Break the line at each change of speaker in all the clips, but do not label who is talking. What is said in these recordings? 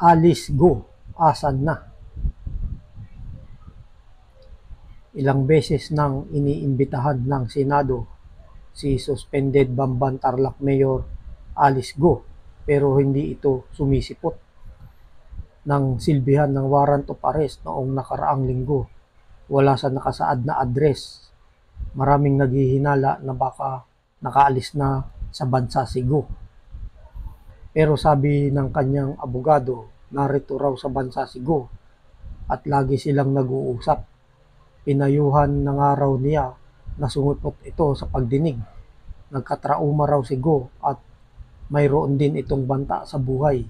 Alice Go, asan na? Ilang beses nang iniimbitahan ng Senado si suspended Bamban Tarlac Mayor Alice Go, pero hindi ito sumisipot. Nang silbihan ng warrant of arrest noong nakaraang linggo, wala sa nakasaad na address. Maraming naghihinala na baka nakaalis na sa bansa si Go. Pero sabi ng kanyang abogado, narito raw sa bansa si Go at lagi silang nag-uusap. Pinayuhan na nga raw niya na sumipot ito sa pagdinig. Nagkatrauma raw si Go at mayroon din itong banta sa buhay.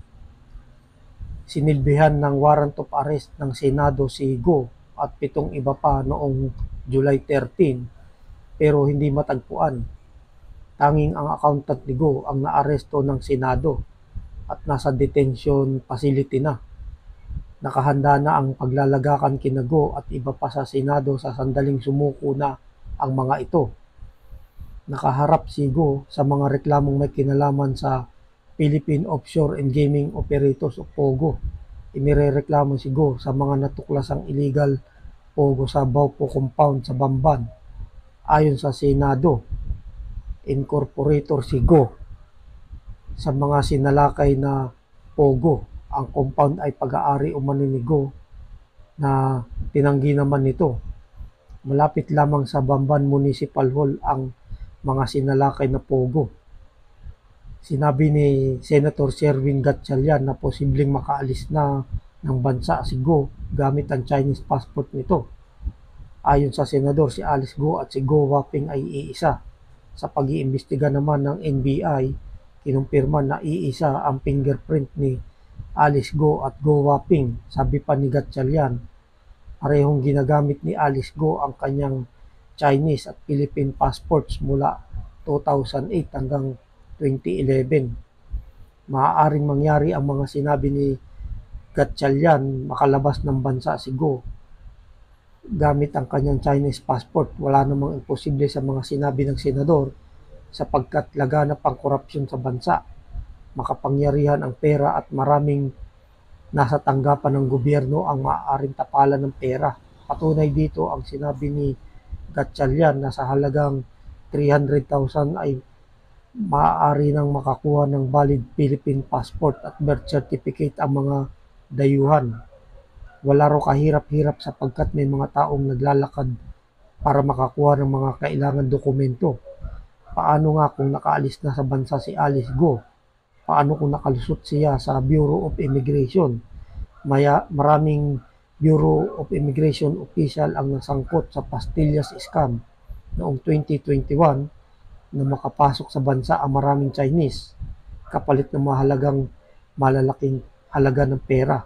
Sinilbihan ng warrant of arrest ng Senado si Go at 7 iba pa noong July 13 pero hindi matagpuan. Tanging ang accountant ni Go ang naaresto ng Senado at nasa detention facility na. Nakahanda na ang paglalagakan kina Go at iba pa sa Senado sa sandaling sumuko na ang mga ito. Nakaharap si Go sa mga reklamong may kinalaman sa Philippine Offshore and Gaming Operators o POGO. Inirereklamo si Go sa mga natuklasang illegal POGO sa Baupo Compound sa Bamban. Ayon sa Senado, incorporator si Go sa mga sinalakay na POGO. Ang compound ay pag-aari umano ni Go na tinanggi naman nito. Malapit lamang sa Bamban Municipal Hall ang mga sinalakay na POGO. Sinabi ni Senator Sherwin Gatchalian na posibleng makaalis na ng bansa si Go gamit ang Chinese passport nito. Ayon sa senador, si Alice Go at si Go Waping ay iisa. Sa pag-iimbestiga naman ng NBI, kinumpirma na iisa ang fingerprint ni Alice Go at Go Waping. Sabi pa ni Gatchalian, parehong ginagamit ni Alice Go ang kanyang Chinese at Philippine passports mula 2008 hanggang 2011. Maaaring mangyari ang mga sinabi ni Gatchalian, makalabas ng bansa si Go gamit ang kanyang Chinese passport. Wala namang imposible sa mga sinabi ng senador sapagkat laganap ang korupsyon sa bansa. Makapangyarihan ang pera at maraming nasa tanggapan ng gobyerno ang maaaring tapalan ng pera. Patunay dito ang sinabi ni Gatchalian na sa halagang 300,000 ay maaari nang makakuha ng valid Philippine passport at birth certificate ang mga dayuhan. Wala raw kahirap-hirap sapagkat may mga taong naglalakad para makakuha ng mga kailangan dokumento. Paano nga kung nakaalis na sa bansa si Alice Go? Paano kung nakalusot siya sa Bureau of Immigration? Maraming Bureau of Immigration official ang nasangkot sa pastillas scam noong 2021 na makapasok sa bansa ang maraming Chinese kapalit ng malalaking halaga ng pera.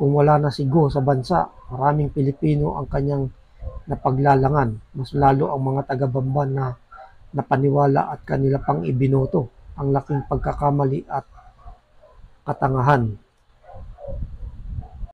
Kung wala na si Go sa bansa, maraming Pilipino ang kanyang napaglalangan. Mas lalo ang mga taga-Bamban na napaniwala at kanila pang ibinoto. Ang laking pagkakamali at katangahan.